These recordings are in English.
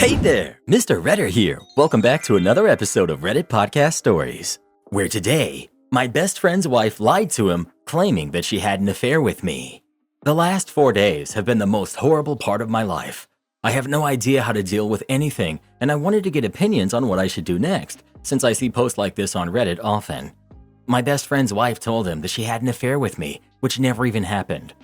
Hey there, Mr. Redder here. Welcome back to another episode of Reddit Podcast Stories, where today, my best friend's wife lied to him, claiming that she had an affair with me. The last 4 days have been the most horrible part of my life. I have no idea how to deal with anything, and I wanted to get opinions on what I should do next, since I see posts like this on Reddit often. My best friend's wife told him that she had an affair with me, which never even happened.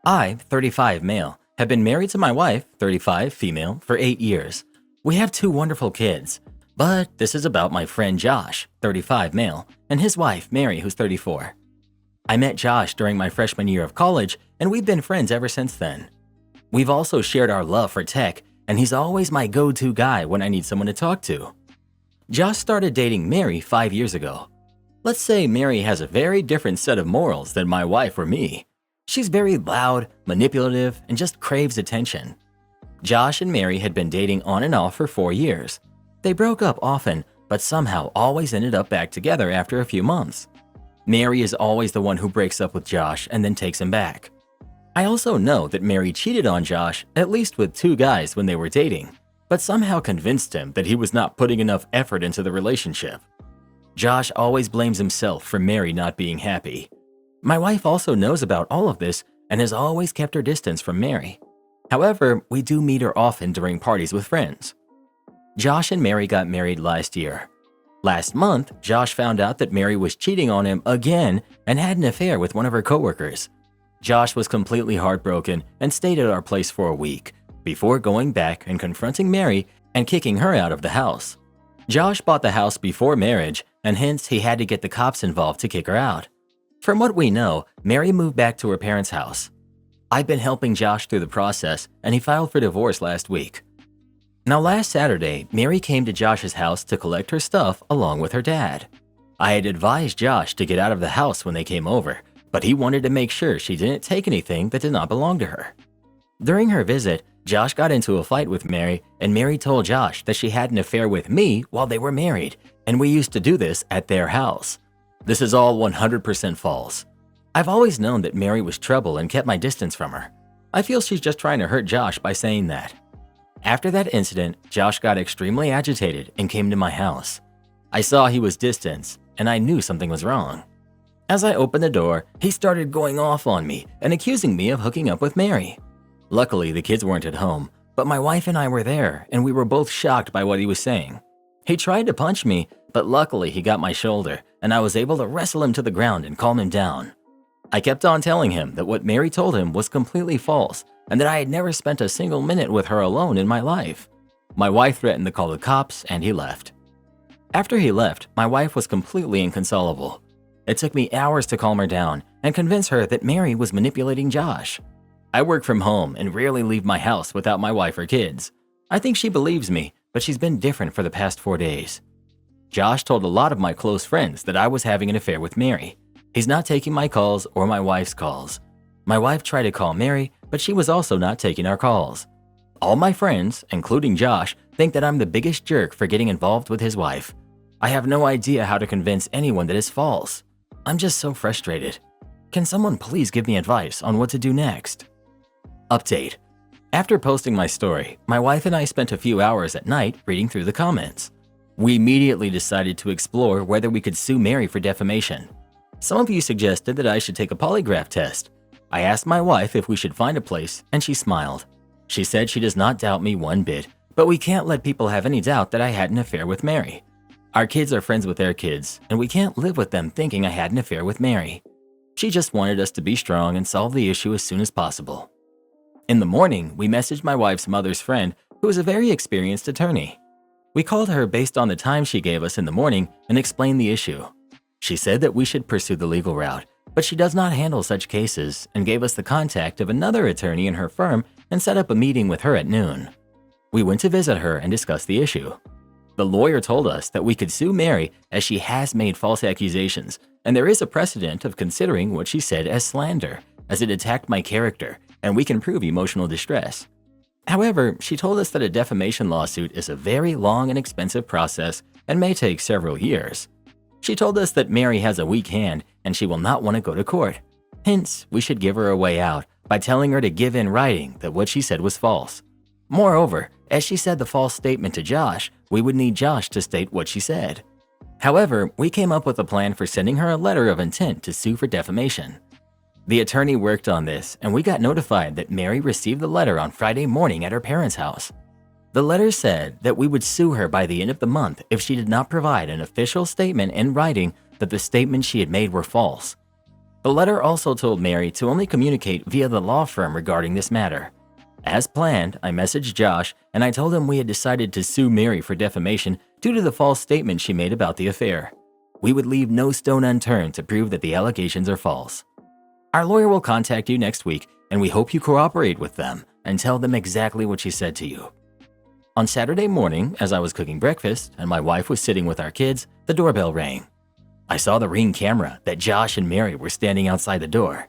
I, 35 male, have been married to my wife, 35 female, for 8 years. We have 2 wonderful kids, but this is about my friend Josh, 35 male, and his wife, Mary, who's 34. I met Josh during my freshman year of college, and we've been friends ever since then. We've also shared our love for tech, and he's always my go-to guy when I need someone to talk to. Josh started dating Mary 5 years ago. Let's say Mary has a very different set of morals than my wife or me. She's very loud, manipulative, and just craves attention. Josh and Mary had been dating on and off for 4 years. They broke up often, but somehow always ended up back together after a few months. Mary is always the one who breaks up with Josh and then takes him back. I also know that Mary cheated on Josh at least with 2 guys when they were dating, but somehow convinced him that he was not putting enough effort into the relationship. Josh always blames himself for Mary not being happy. My wife also knows about all of this and has always kept her distance from Mary. However, we do meet her often during parties with friends. Josh and Mary got married last year. Last month, Josh found out that Mary was cheating on him again and had an affair with one of her coworkers. Josh was completely heartbroken and stayed at our place for a week before going back and confronting Mary and kicking her out of the house. Josh bought the house before marriage, and hence he had to get the cops involved to kick her out. From what we know, Mary moved back to her parents' house. I've been helping Josh through the process, and he filed for divorce last week. Now last Saturday, Mary came to Josh's house to collect her stuff along with her dad. I had advised Josh to get out of the house when they came over, but he wanted to make sure she didn't take anything that did not belong to her. During her visit, Josh got into a fight with Mary, and Mary told Josh that she had an affair with me while they were married, and we used to do this at their house. This is all 100% false. I've always known that Mary was trouble and kept my distance from her. I feel she's just trying to hurt Josh by saying that. After that incident, Josh got extremely agitated and came to my house. I saw he was distant, and I knew something was wrong. As I opened the door, he started going off on me and accusing me of hooking up with Mary. Luckily, the kids weren't at home, but my wife and I were there, and we were both shocked by what he was saying. He tried to punch me, but luckily he got my shoulder, and I was able to wrestle him to the ground and calm him down. I kept on telling him that what Mary told him was completely false, and that I had never spent a single minute with her alone in my life. My wife threatened to call the cops, and he left. After he left, my wife was completely inconsolable. It took me hours to calm her down and convince her that Mary was manipulating Josh. I work from home and rarely leave my house without my wife or kids. I think she believes me, but she's been different for the past 4 days. Josh told a lot of my close friends that I was having an affair with Mary. He's not taking my calls or my wife's calls. My wife tried to call Mary, but she was also not taking our calls. All my friends, including Josh, think that I'm the biggest jerk for getting involved with his wife. I have no idea how to convince anyone that it's false. I'm just so frustrated. Can someone please give me advice on what to do next? Update. After posting my story, my wife and I spent a few hours at night reading through the comments. We immediately decided to explore whether we could sue Mary for defamation. Some of you suggested that I should take a polygraph test. I asked my wife if we should find a place, and she smiled. She said she does not doubt me one bit, but we can't let people have any doubt that I had an affair with Mary. Our kids are friends with their kids, and we can't live with them thinking I had an affair with Mary. She just wanted us to be strong and solve the issue as soon as possible. In the morning, we messaged my wife's mother's friend, who is a very experienced attorney. We called her based on the time she gave us in the morning and explained the issue. She said that we should pursue the legal route, but she does not handle such cases and gave us the contact of another attorney in her firm and set up a meeting with her at noon. We went to visit her and discuss the issue. The lawyer told us that we could sue Mary as she has made false accusations, and there is a precedent of considering what she said as slander, as it attacked my character, and we can prove emotional distress. However, she told us that a defamation lawsuit is a very long and expensive process and may take several years. She told us that Mary has a weak hand and she will not want to go to court. Hence, we should give her a way out by telling her to give in writing that what she said was false. Moreover, As she said the false statement to Josh, we would need Josh to state what she said. However, we came up with a plan for sending her a letter of intent to sue for defamation. The attorney worked on this, and we got notified that Mary received the letter on Friday morning at her parents' house. The letter said that we would sue her by the end of the month if she did not provide an official statement in writing that the statements she had made were false. The letter also told Mary to only communicate via the law firm regarding this matter. As planned, I messaged Josh and I told him we had decided to sue Mary for defamation due to the false statement she made about the affair. We would leave no stone unturned to prove that the allegations are false. Our lawyer will contact you next week, and we hope you cooperate with them and tell them exactly what she said to you. On Saturday morning, as I was cooking breakfast and my wife was sitting with our kids, the doorbell rang. I saw the Ring camera that Josh and Mary were standing outside the door.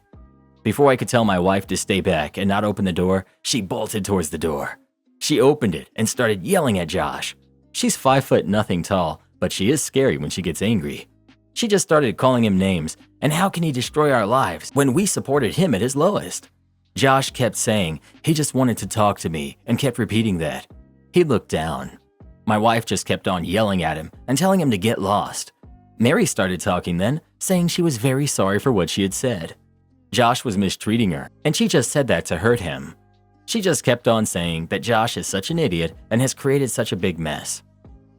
Before I could tell my wife to stay back and not open the door, she bolted towards the door. She opened it and started yelling at Josh. She's 5'0" tall, but she is scary when she gets angry. She just started calling him names, and how can he destroy our lives when we supported him at his lowest? Josh kept saying he just wanted to talk to me and kept repeating that. He looked down. My wife just kept on yelling at him and telling him to get lost. Mary started talking then, saying she was very sorry for what she had said. Josh was mistreating her, and she just said that to hurt him. She just kept on saying that Josh is such an idiot and has created such a big mess.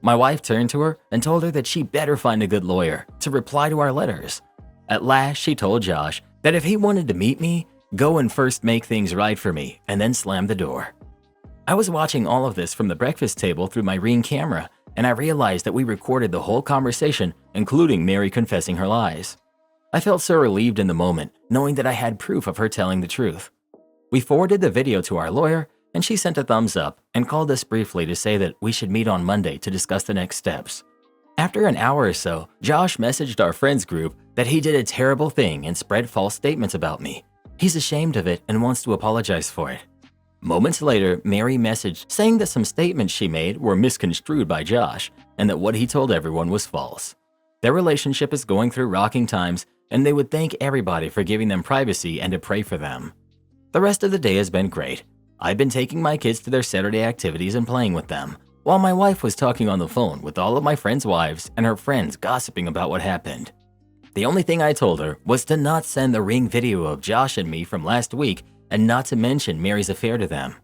My wife turned to her and told her that she better find a good lawyer to reply to our letters. At last, she told Josh that if he wanted to meet me, go and first make things right for me and then slam the door. I was watching all of this from the breakfast table through my Ring camera, and I realized that we recorded the whole conversation, including Mary confessing her lies. I felt so relieved in the moment, knowing that I had proof of her telling the truth. We forwarded the video to our lawyer, and she sent a thumbs up and called us briefly to say that we should meet on Monday to discuss the next steps. After an hour or so, Josh messaged our friends group that he did a terrible thing and spread false statements about me. He's ashamed of it and wants to apologize for it. Moments later, Mary messaged saying that some statements she made were misconstrued by Josh and that what he told everyone was false. Their relationship is going through rocking times, and they would thank everybody for giving them privacy and to pray for them. The rest of the day has been great. I've been taking my kids to their Saturday activities and playing with them, while my wife was talking on the phone with all of my friends' wives and her friends gossiping about what happened. The only thing I told her was to not send the Ring video of Josh and me from last week and not to mention Mary's affair to them.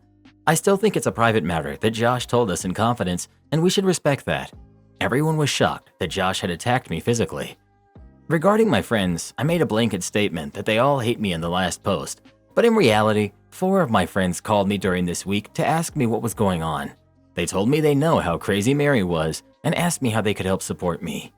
I still think it's a private matter that Josh told us in confidence, and we should respect that. Everyone was shocked that Josh had attacked me physically. Regarding my friends, I made a blanket statement that they all hate me in the last post, but in reality, 4 of my friends called me during this week to ask me what was going on. They told me they know how crazy Mary was and asked me how they could help support me.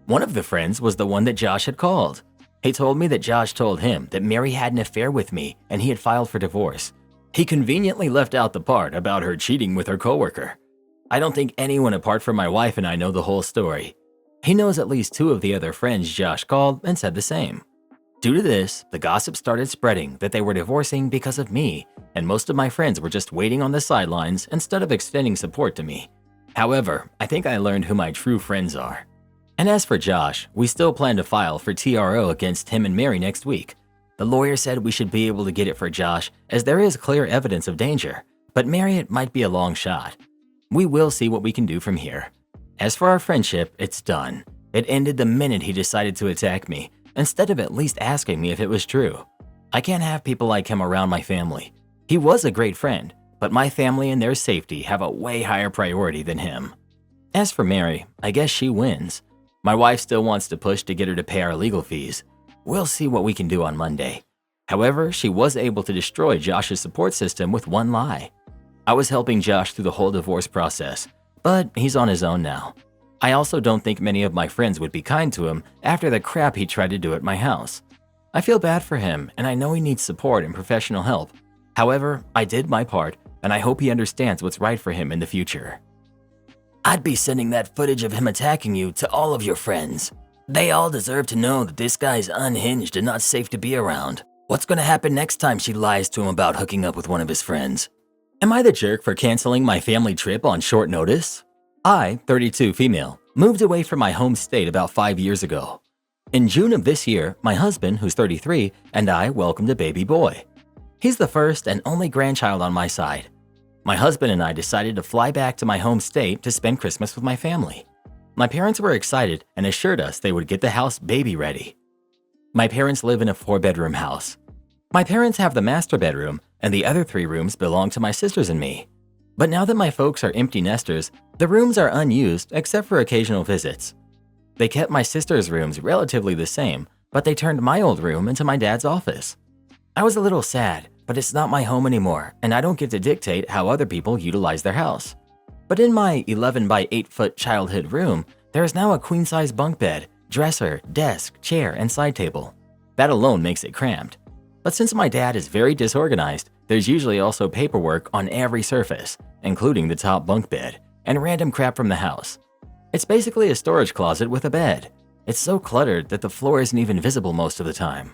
One of the friends was the one that Josh had called. He told me that Josh told him that Mary had an affair with me and he had filed for divorce. He conveniently left out the part about her cheating with her coworker. I don't think anyone apart from my wife and I know the whole story. He knows at least 2 of the other friends Josh called and said the same. Due to this, the gossip started spreading that they were divorcing because of me, and most of my friends were just waiting on the sidelines instead of extending support to me. However, I think I learned who my true friends are. And as for Josh, we still plan to file for TRO against him and Mary next week. The lawyer said we should be able to get it for Josh as there is clear evidence of danger, but Mary, it might be a long shot. We will see what we can do from here. As for our friendship, it's done. It ended the minute he decided to attack me, instead of at least asking me if it was true. I can't have people like him around my family. He was a great friend, but my family and their safety have a way higher priority than him. As for Mary, I guess she wins. My wife still wants to push to get her to pay our legal fees. We'll see what we can do on Monday. However, she was able to destroy Josh's support system with one lie. I was helping Josh through the whole divorce process, but he's on his own now. I also don't think many of my friends would be kind to him after the crap he tried to do at my house. I feel bad for him, and I know he needs support and professional help. However, I did my part, and I hope he understands what's right for him in the future. I'd be sending that footage of him attacking you to all of your friends. They all deserve to know that this guy's unhinged and not safe to be around. What's gonna happen next time she lies to him about hooking up with one of his friends? Am I the jerk for canceling my family trip on short notice? I, 32 female, moved away from my home state about 5 years ago. In June of this year, my husband, who's 33, and I welcomed a baby boy. He's the first and only grandchild on my side. My husband and I decided to fly back to my home state to spend Christmas with my family. My parents were excited and assured us they would get the house baby ready. My parents live in a 4-bedroom house. My parents have the master bedroom, and the other 3 rooms belong to my sisters and me. But now that my folks are empty nesters, the rooms are unused except for occasional visits. They kept my sister's rooms relatively the same, but they turned my old room into my dad's office. I was a little sad, but it's not my home anymore, and I don't get to dictate how other people utilize their house. But in my 11 by 8 foot childhood room, there is now a queen-size bunk bed, dresser, desk, chair, and side table. That alone makes it cramped. But since my dad is very disorganized, there's usually also paperwork on every surface, including the top bunk bed, and random crap from the house. It's basically a storage closet with a bed. It's so cluttered that the floor isn't even visible most of the time.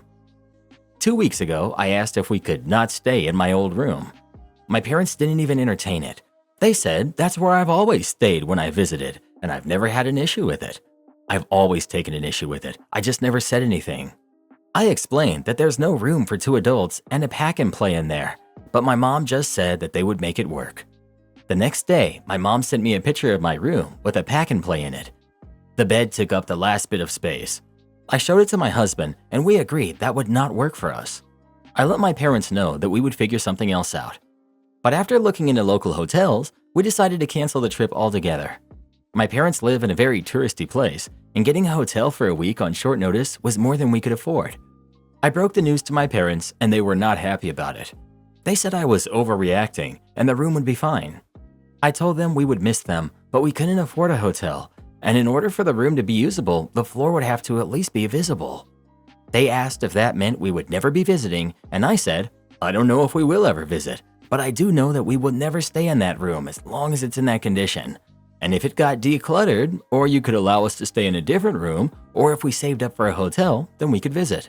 2 weeks ago, I asked if we could not stay in my old room. My parents didn't even entertain it. They said that's where I've always stayed when I visited, and I've never had an issue with it. I've always taken an issue with it, I just never said anything. I explained that there's no room for 2 adults and a pack-and-play in there, but my mom just said that they would make it work. The next day, my mom sent me a picture of my room with a pack-and-play in it. The bed took up the last bit of space. I showed it to my husband, and we agreed that would not work for us. I let my parents know that we would figure something else out. But after looking into local hotels, we decided to cancel the trip altogether. My parents live in a very touristy place, and getting a hotel for a week on short notice was more than we could afford. I broke the news to my parents, and they were not happy about it. They said I was overreacting, and the room would be fine. I told them we would miss them, but we couldn't afford a hotel, and in order for the room to be usable, the floor would have to at least be visible. They asked if that meant we would never be visiting, and I said, I don't know if we will ever visit, but I do know that we will never stay in that room as long as it's in that condition. And if it got decluttered, or you could allow us to stay in a different room, or if we saved up for a hotel, then we could visit.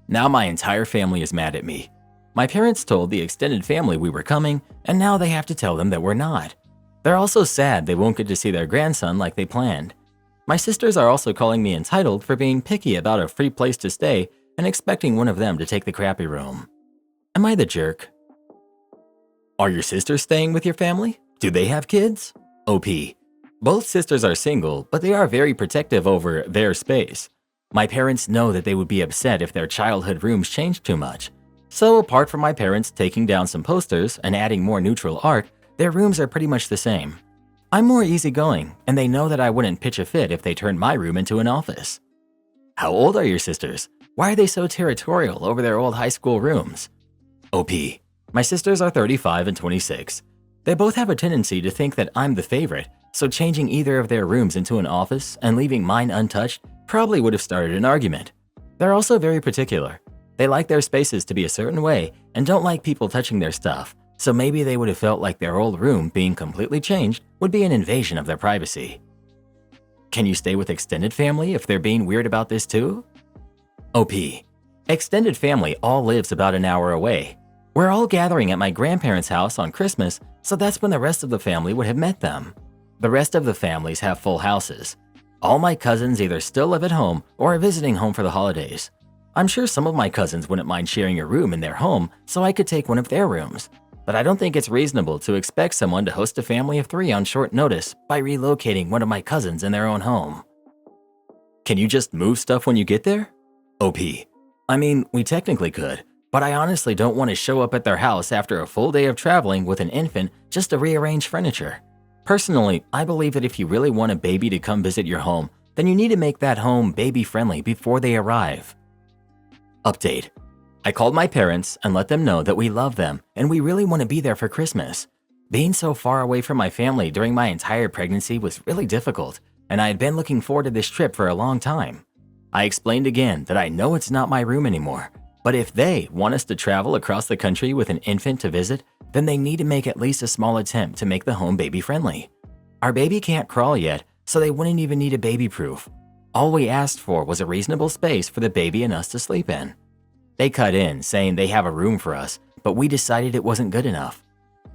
Now my entire family is mad at me. My parents told the extended family we were coming, and now they have to tell them that we're not. They're also sad they won't get to see their grandson like they planned. My sisters are also calling me entitled for being picky about a free place to stay and expecting one of them to take the crappy room. Am I the jerk? Are your sisters staying with your family? Do they have kids? OP. Both sisters are single, but they are very protective over their space. My parents know that they would be upset if their childhood rooms changed too much. So apart from my parents taking down some posters and adding more neutral art, their rooms are pretty much the same. I'm more easygoing, and they know that I wouldn't pitch a fit if they turned my room into an office. How old are your sisters? Why are they so territorial over their old high school rooms? OP. My sisters are 35 and 26. They both have a tendency to think that I'm the favorite, so changing either of their rooms into an office and leaving mine untouched probably would have started an argument. They're also very particular. They like their spaces to be a certain way and don't like people touching their stuff, so maybe they would have felt like their old room being completely changed would be an invasion of their privacy. Can you stay with extended family if they're being weird about this too? OP. Extended family all lives about an hour away. We're all gathering at my grandparents' house on Christmas, so that's when the rest of the family would have met them. The rest of the families have full houses. All my cousins either still live at home or are visiting home for the holidays. I'm sure some of my cousins wouldn't mind sharing a room in their home, so I could take one of their rooms. But I don't think it's reasonable to expect someone to host a family of 3 on short notice by relocating one of my cousins in their own home. Can you just move stuff when you get there? OP. I mean, we technically could, but I honestly don't want to show up at their house after a full day of traveling with an infant just to rearrange furniture. Personally, I believe that if you really want a baby to come visit your home, then you need to make that home baby-friendly before they arrive. Update. I called my parents and let them know that we love them and we really want to be there for Christmas. Being so far away from my family during my entire pregnancy was really difficult, and I had been looking forward to this trip for a long time. I explained again that I know it's not my room anymore, but if they want us to travel across the country with an infant to visit, then they need to make at least a small attempt to make the home baby-friendly. Our baby can't crawl yet, so they wouldn't even need a baby-proof. All we asked for was a reasonable space for the baby and us to sleep in. They cut in, saying they have a room for us, but we decided it wasn't good enough.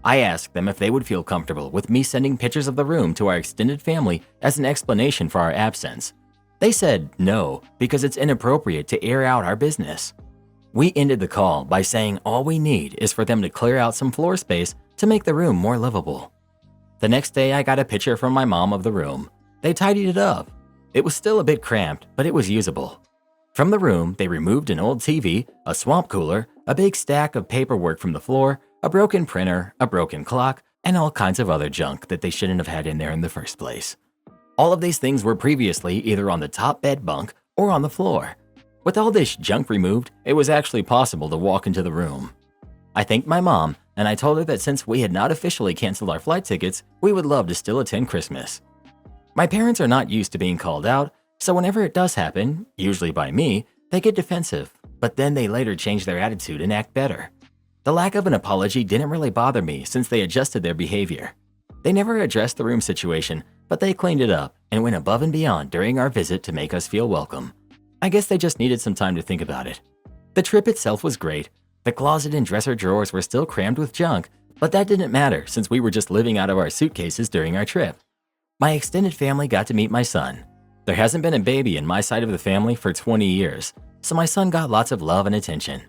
I asked them if they would feel comfortable with me sending pictures of the room to our extended family as an explanation for our absence. They said no, because it's inappropriate to air out our business. We ended the call by saying all we need is for them to clear out some floor space to make the room more livable. The next day, I got a picture from my mom of the room. They tidied it up. It was still a bit cramped, but it was usable. From the room, they removed an old TV, a swamp cooler, a big stack of paperwork from the floor, a broken printer, a broken clock, and all kinds of other junk that they shouldn't have had in there in the first place. All of these things were previously either on the top bed bunk or on the floor. With all this junk removed, it was actually possible to walk into the room. I thanked my mom, and I told her that since we had not officially canceled our flight tickets, we would love to still attend Christmas. My parents are not used to being called out, so whenever it does happen, usually by me, they get defensive, but then they later change their attitude and act better. The lack of an apology didn't really bother me since they adjusted their behavior. They never addressed the room situation, but they cleaned it up and went above and beyond during our visit to make us feel welcome. I guess they just needed some time to think about it. The trip itself was great. The closet and dresser drawers were still crammed with junk, but that didn't matter since we were just living out of our suitcases during our trip. My extended family got to meet my son. There hasn't been a baby in my side of the family for 20 years, so my son got lots of love and attention.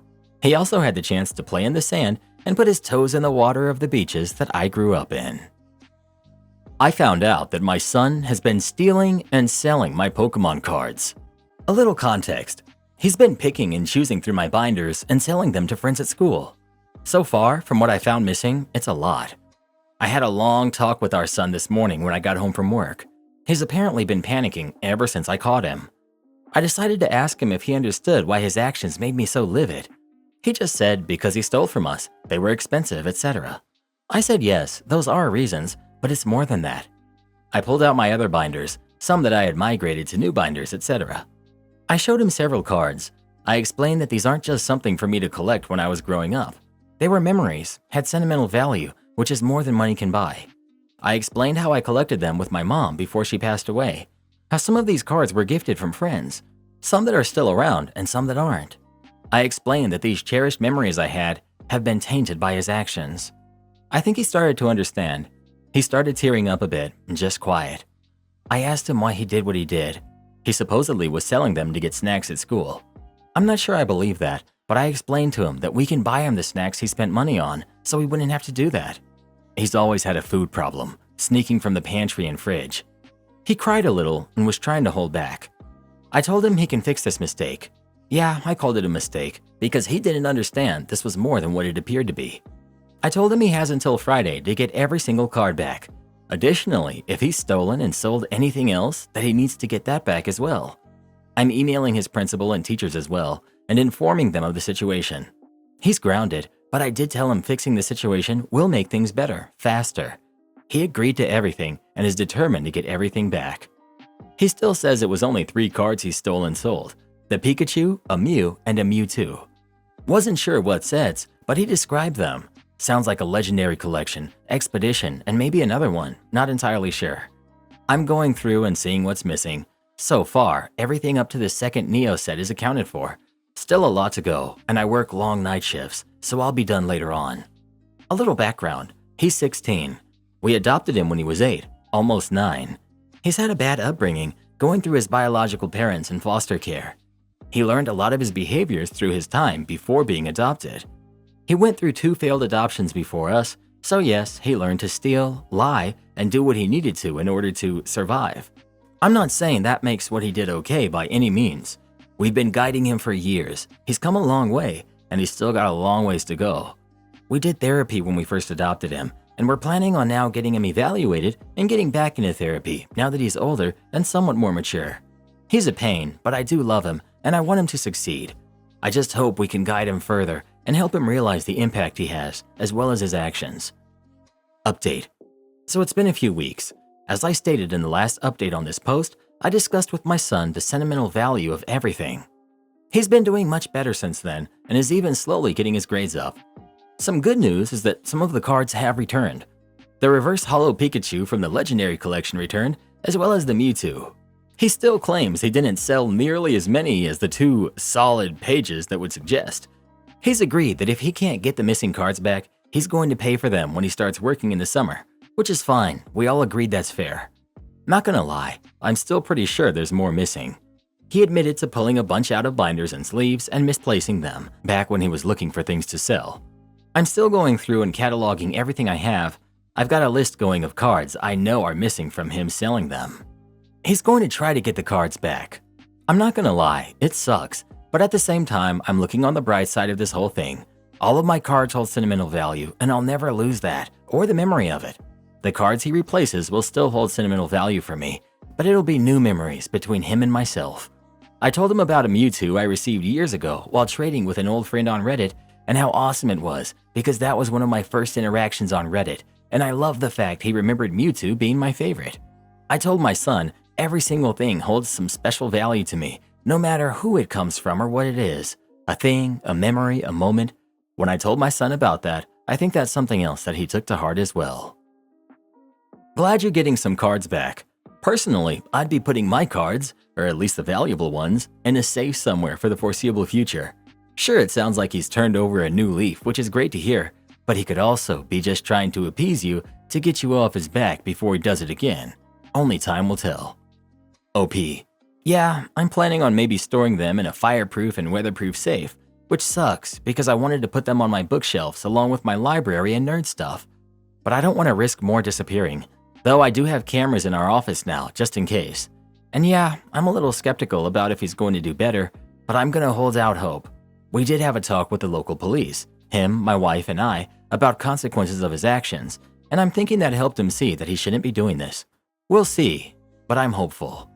He also had the chance to play in the sand and put his toes in the water of the beaches that I grew up in. I found out that my son has been stealing and selling my Pokemon cards. A little context. He's been picking and choosing through my binders and selling them to friends at school. So far, from what I found missing, it's a lot. I had a long talk with our son this morning when I got home from work. He's apparently been panicking ever since I caught him. I decided to ask him if he understood why his actions made me so livid. He just said because he stole from us, they were expensive, etc. I said yes, those are reasons, but it's more than that. I pulled out my other binders, some that I had migrated to new binders, etc. I showed him several cards. I explained that these aren't just something for me to collect when I was growing up. They were memories, had sentimental value, which is more than money can buy. I explained how I collected them with my mom before she passed away, how some of these cards were gifted from friends, some that are still around and some that aren't. I explained that these cherished memories I had have been tainted by his actions. I think he started to understand. He started tearing up a bit and just quiet. I asked him why he did what he did. He supposedly was selling them to get snacks at school. I'm not sure I believe that, but I explained to him that we can buy him the snacks he spent money on, so he wouldn't have to do that. He's always had a food problem, sneaking from the pantry and fridge. He cried a little and was trying to hold back. I told him he can fix this mistake. Yeah, I called it a mistake, because he didn't understand this was more than what it appeared to be. I told him he has until Friday to get every single card back. Additionally, if he's stolen and sold anything else, that he needs to get that back as well. I'm emailing his principal and teachers as well, and informing them of the situation. He's grounded, but I did tell him fixing the situation will make things better, faster. He agreed to everything and is determined to get everything back. He still says it was only 3 cards he stole and sold: the Pikachu, a Mew, and a Mewtwo. Wasn't sure what sets, but he described them. Sounds like a legendary collection, expedition, and maybe another one, not entirely sure. I'm going through and seeing what's missing. So far, everything up to the second Neo set is accounted for. Still a lot to go, and I work long night shifts, so I'll be done later on. A little background: he's 16. We adopted him when he was 8, almost 9. He's had a bad upbringing, going through his biological parents in foster care. He learned a lot of his behaviors through his time before being adopted. He went through 2 failed adoptions before us, so yes, he learned to steal, lie, and do what he needed to in order to survive. I'm not saying that makes what he did okay by any means. We've been guiding him for years. He's come a long way, and he's still got a long ways to go. We did therapy when we first adopted him, and we're planning on now getting him evaluated and getting back into therapy now that he's older and somewhat more mature. He's a pain, but I do love him, and I want him to succeed. I just hope we can guide him further and help him realize the impact he has, as well as his actions. Update. So it's been a few weeks. As I stated in the last update on this post, I discussed with my son the sentimental value of everything. He's been doing much better since then and is even slowly getting his grades up. Some good news is that some of the cards have returned. The reverse holo Pikachu from the Legendary Collection returned, as well as the Mewtwo. He still claims he didn't sell nearly as many as the 2 solid pages that would suggest. He's agreed that if he can't get the missing cards back, he's going to pay for them when he starts working in the summer, which is fine. We all agreed that's fair. Not gonna lie, I'm still pretty sure there's more missing. He admitted to pulling a bunch out of binders and sleeves and misplacing them back when he was looking for things to sell. I'm still going through and cataloging everything I have. I've got a list going of cards I know are missing from him selling them. He's going to try to get the cards back. I'm not gonna lie, it sucks, but at the same time, I'm looking on the bright side of this whole thing. All of my cards hold sentimental value, and I'll never lose that, or the memory of it. The cards he replaces will still hold sentimental value for me, but it'll be new memories between him and myself. I told him about a Mewtwo I received years ago while trading with an old friend on Reddit, and how awesome it was, because that was one of my first interactions on Reddit, and I love the fact he remembered Mewtwo being my favorite. I told my son, every single thing holds some special value to me, no matter who it comes from or what it is. A thing, a memory, a moment. When I told my son about that, I think that's something else that he took to heart as well. Glad you're getting some cards back. Personally, I'd be putting my cards, or at least the valuable ones, in a safe somewhere for the foreseeable future. Sure, it sounds like he's turned over a new leaf, which is great to hear, but he could also be just trying to appease you to get you off his back before he does it again. Only time will tell. OP. Yeah, I'm planning on maybe storing them in a fireproof and weatherproof safe, which sucks because I wanted to put them on my bookshelves along with my library and nerd stuff. But I don't want to risk more disappearing, though I do have cameras in our office now just in case. And yeah, I'm a little skeptical about if he's going to do better, but I'm going to hold out hope. We did have a talk with the local police, him, my wife, and I, about consequences of his actions, and I'm thinking that helped him see that he shouldn't be doing this. We'll see, but I'm hopeful.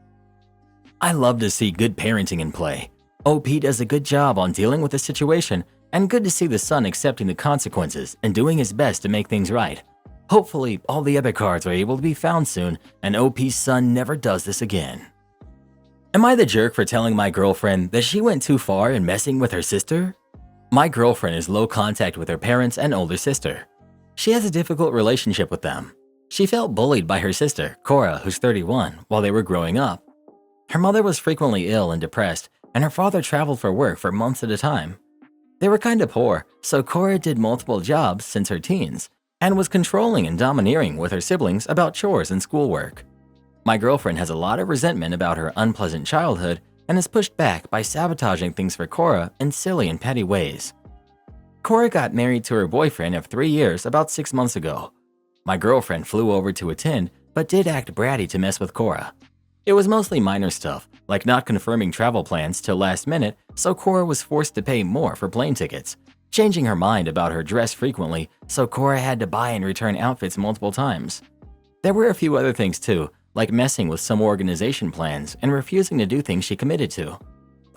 I love to see good parenting in play. OP does a good job on dealing with the situation, and good to see the son accepting the consequences and doing his best to make things right. Hopefully, all the other cards are able to be found soon, and OP's son never does this again. Am I the jerk for telling my girlfriend that she went too far in messing with her sister? My girlfriend is low contact with her parents and older sister. She has a difficult relationship with them. She felt bullied by her sister, Cora, who's 31, while they were growing up. Her mother was frequently ill and depressed, and her father traveled for work for months at a time. They were kinda poor, so Cora did multiple jobs since her teens, and was controlling and domineering with her siblings about chores and schoolwork. My girlfriend has a lot of resentment about her unpleasant childhood and is pushed back by sabotaging things for Cora in silly and petty ways. Cora got married to her boyfriend of 3 years about 6 months ago. My girlfriend flew over to attend, but did act bratty to mess with Cora. It was mostly minor stuff, like not confirming travel plans till last minute, so Cora was forced to pay more for plane tickets, changing her mind about her dress frequently, so Cora had to buy and return outfits multiple times. There were a few other things too, like messing with some organization plans and refusing to do things she committed to.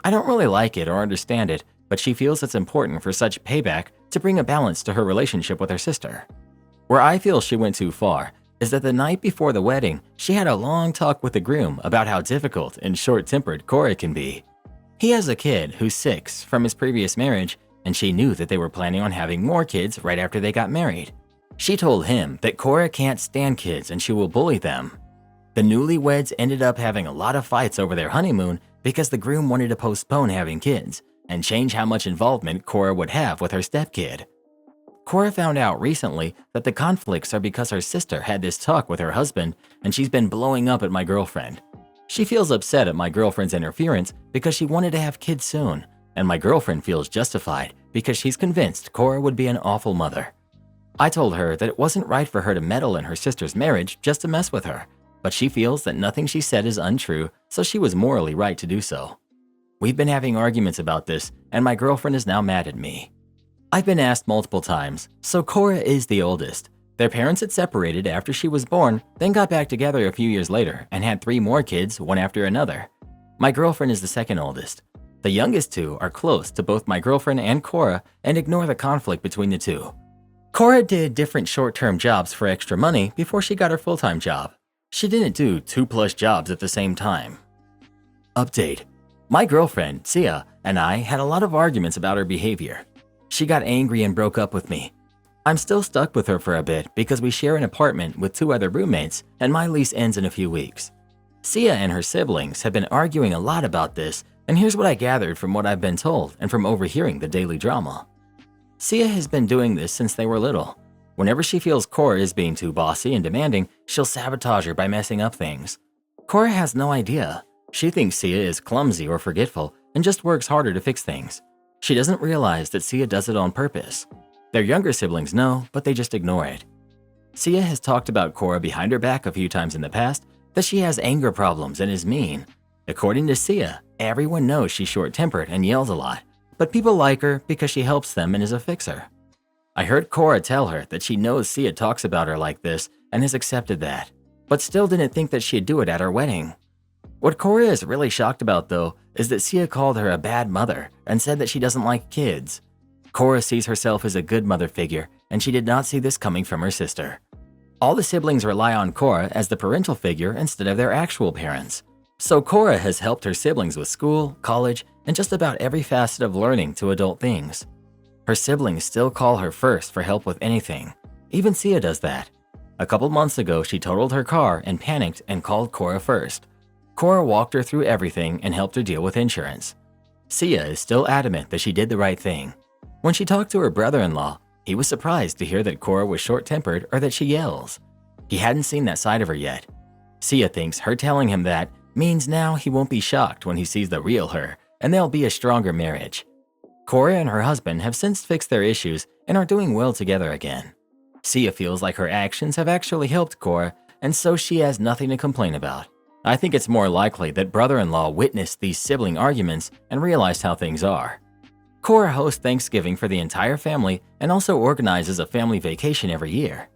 I don't really like it or understand it, but she feels it's important for such payback to bring a balance to her relationship with her sister. Where I feel she went too far is that the night before the wedding, she had a long talk with the groom about how difficult and short-tempered Cora can be. He has a kid who's 6 from his previous marriage, and she knew that they were planning on having more kids right after they got married. She told him that Cora can't stand kids and she will bully them. The newlyweds ended up having a lot of fights over their honeymoon because the groom wanted to postpone having kids and change how much involvement Cora would have with her stepkid. Cora found out recently that the conflicts are because her sister had this talk with her husband and she's been blowing up at my girlfriend. She feels upset at my girlfriend's interference because she wanted to have kids soon, and my girlfriend feels justified because she's convinced Cora would be an awful mother. I told her that it wasn't right for her to meddle in her sister's marriage just to mess with her, but she feels that nothing she said is untrue, so she was morally right to do so. We've been having arguments about this, and my girlfriend is now mad at me. I've been asked multiple times, so Cora is the oldest. Their parents had separated after she was born, then got back together a few years later and had 3 more kids, one after another. My girlfriend is the second oldest. The youngest 2 are close to both my girlfriend and Cora and ignore the conflict between the 2. Cora did different short-term jobs for extra money before she got her full-time job. She didn't do 2+ jobs at the same time. Update. My girlfriend, Sia, and I had a lot of arguments about her behavior. She got angry and broke up with me. I'm still stuck with her for a bit because we share an apartment with 2 other roommates and my lease ends in a few weeks. Sia and her siblings have been arguing a lot about this, and here's what I gathered from what I've been told and from overhearing the daily drama. Sia has been doing this since they were little. Whenever she feels Cora is being too bossy and demanding, she'll sabotage her by messing up things. Cora has no idea. She thinks Sia is clumsy or forgetful and just works harder to fix things. She doesn't realize that Sia does it on purpose. Their younger siblings know, but they just ignore it. Sia has talked about Cora behind her back a few times in the past that she has anger problems and is mean. According to Sia, everyone knows she's short-tempered and yells a lot, but people like her because she helps them and is a fixer. I heard Cora tell her that she knows Sia talks about her like this and has accepted that, but still didn't think that she'd do it at her wedding. What Cora is really shocked about, though, is that Sia called her a bad mother and said that she doesn't like kids. Cora sees herself as a good mother figure, and she did not see this coming from her sister. All the siblings rely on Cora as the parental figure instead of their actual parents. So Cora has helped her siblings with school, college, and just about every facet of learning to adult things. Her siblings still call her first for help with anything. Even Sia does that. A couple months ago, she totaled her car and panicked and called Cora first. Cora walked her through everything and helped her deal with insurance. Sia is still adamant that she did the right thing. When she talked to her brother-in-law, he was surprised to hear that Cora was short-tempered or that she yells. He hadn't seen that side of her yet. Sia thinks her telling him that means now he won't be shocked when he sees the real her, and there'll be a stronger marriage. Cora and her husband have since fixed their issues and are doing well together again. Sia feels like her actions have actually helped Cora, and so she has nothing to complain about. I think it's more likely that brother-in-law witnessed these sibling arguments and realized how things are. Cora hosts Thanksgiving for the entire family and also organizes a family vacation every year.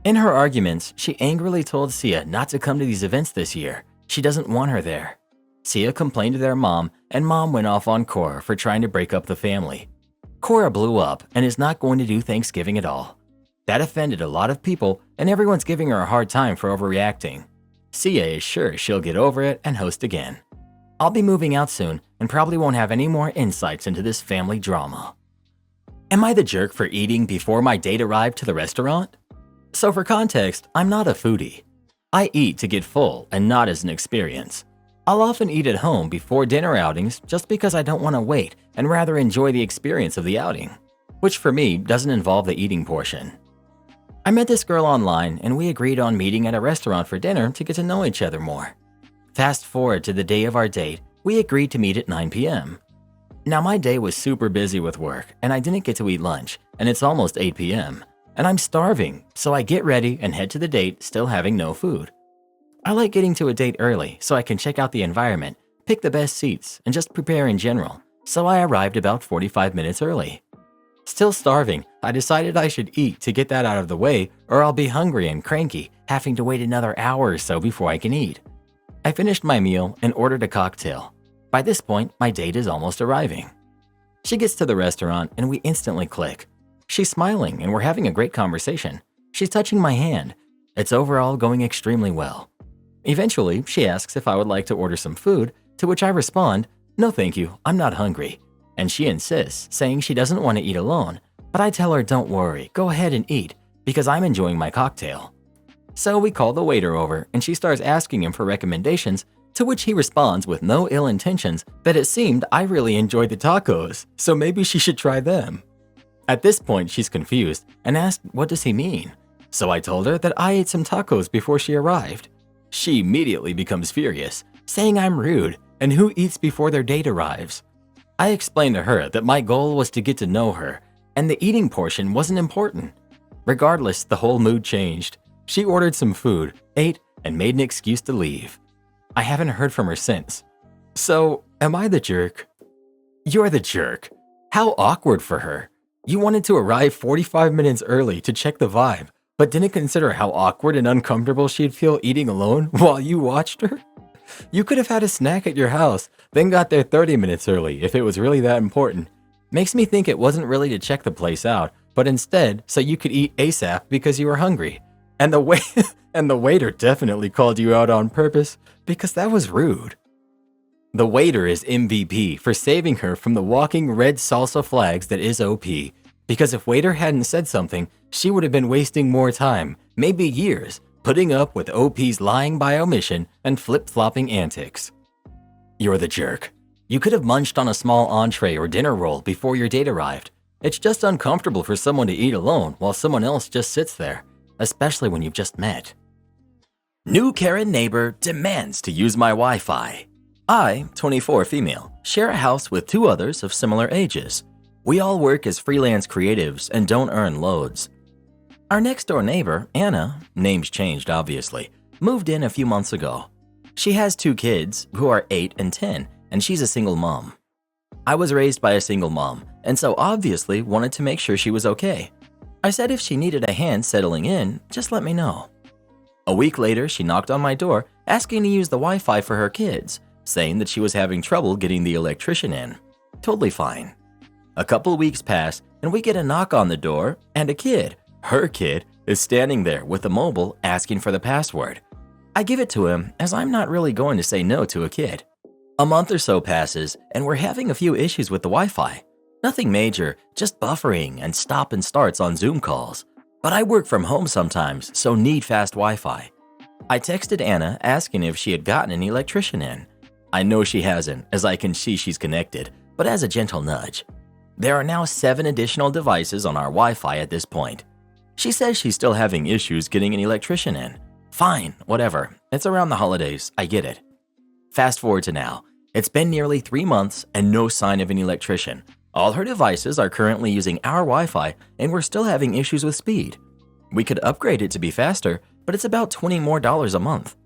In her arguments, she angrily told Sia not to come to these events this year. She doesn't want her there. Sia complained to their mom, and mom went off on Cora for trying to break up the family. Cora blew up and is not going to do Thanksgiving at all. That offended a lot of people, and everyone's giving her a hard time for overreacting. Sia is sure she'll get over it and host again. I'll be moving out soon and probably won't have any more insights into this family drama. Am I the jerk for eating before my date arrived to the restaurant? So for context, I'm not a foodie. I eat to get full and not as an experience. I'll often eat at home before dinner outings just because I don't want to wait and rather enjoy the experience of the outing, which for me doesn't involve the eating portion. I met this girl online and we agreed on meeting at a restaurant for dinner to get to know each other more. Fast forward to the day of our date, we agreed to meet at 9 p.m. Now my day was super busy with work and I didn't get to eat lunch, and it's almost 8 p.m. and I'm starving, so I get ready and head to the date still having no food. I like getting to a date early so I can check out the environment, pick the best seats, and just prepare in general, so I arrived about 45 minutes early. Still starving, I decided I should eat to get that out of the way or I'll be hungry and cranky, having to wait another hour or so before I can eat. I finished my meal and ordered a cocktail. By this point, my date is almost arriving. She gets to the restaurant and we instantly click. She's smiling and we're having a great conversation. She's touching my hand. It's overall going extremely well. Eventually, she asks if I would like to order some food, to which I respond, "No thank you, I'm not hungry." And she insists, saying she doesn't want to eat alone, but I tell her don't worry, go ahead and eat, because I'm enjoying my cocktail. So we call the waiter over and she starts asking him for recommendations, to which he responds with no ill intentions that it seemed I really enjoyed the tacos, so maybe she should try them. At this point, she's confused and asked what does he mean, so I told her that I ate some tacos before she arrived. She immediately becomes furious, saying I'm rude and who eats before their date arrives. I explained to her that my goal was to get to know her and the eating portion wasn't important. Regardless, the whole mood changed. She ordered some food, ate, and made an excuse to leave. I haven't heard from her since. So, am I the jerk? You're the jerk. How awkward for her. You wanted to arrive 45 minutes early to check the vibe, but didn't consider how awkward and uncomfortable she'd feel eating alone while you watched her? You could have had a snack at your house, then got there 30 minutes early if it was really that important. Makes me think it wasn't really to check the place out, but instead so you could eat ASAP because you were hungry. And the waiter definitely called you out on purpose because that was rude. The waiter is MVP for saving her from the walking red salsa flags that is OP, because if waiter hadn't said something, she would have been wasting more time, maybe years, putting up with OP's lying by omission and flip-flopping antics. You're the jerk. You could have munched on a small entree or dinner roll before your date arrived. It's just uncomfortable for someone to eat alone while someone else just sits there, especially when you've just met. New Karen neighbor demands to use my Wi-Fi. I, 24 female, share a house with 2 others of similar ages. We all work as freelance creatives and don't earn loads. Our next door neighbor, Anna, name's changed obviously, moved in a few months ago. She has 2 kids who are 8 and 10, and she's a single mom. I was raised by a single mom, and so obviously wanted to make sure she was okay. I said if she needed a hand settling in, just let me know. A week later, she knocked on my door asking to use the Wi-Fi for her kids, saying that she was having trouble getting the electrician in. Totally fine. A couple weeks pass, and we get a knock on the door, and a kid, her kid, is standing there with a mobile asking for the password. I give it to him as I'm not really going to say no to a kid. A month or so passes, and we're having a few issues with the Wi-Fi. Nothing major, just buffering and stop and starts on Zoom calls. But I work from home sometimes, so need fast Wi-Fi. I texted Anna asking if she had gotten an electrician in. I know she hasn't, as I can see she's connected, but as a gentle nudge. There are now 7 additional devices on our Wi-Fi at this point. She says she's still having issues getting an electrician in. Fine, whatever. It's around the holidays, I get it. Fast forward to now. It's been nearly 3 months and no sign of an electrician. All her devices are currently using our Wi-Fi and we're still having issues with speed. We could upgrade it to be faster, but it's about $20 more a month.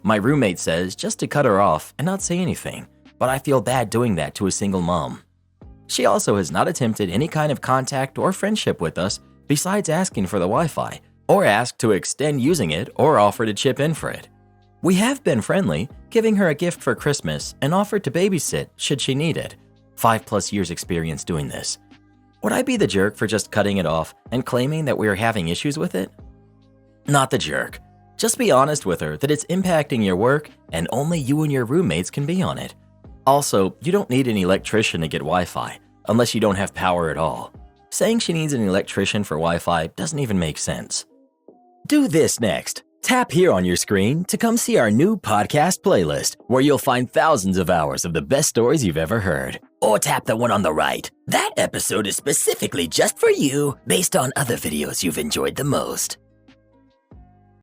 My roommate says just to cut her off and not say anything, but I feel bad doing that to a single mom. She also has not attempted any kind of contact or friendship with us besides asking for the Wi-Fi, or asked to extend using it or offer to chip in for it. We have been friendly, giving her a gift for Christmas and offered to babysit should she need it. 5+ years experience doing this. Would I be the jerk for just cutting it off and claiming that we are having issues with it? Not the jerk. Just be honest with her that it's impacting your work and only you and your roommates can be on it. Also, you don't need an electrician to get Wi-Fi, unless you don't have power at all. Saying she needs an electrician for Wi-Fi doesn't even make sense. Do this next. Tap here on your screen to come see our new podcast playlist, where you'll find thousands of hours of the best stories you've ever heard. Or tap the one on the right. That episode is specifically just for you, based on other videos you've enjoyed the most.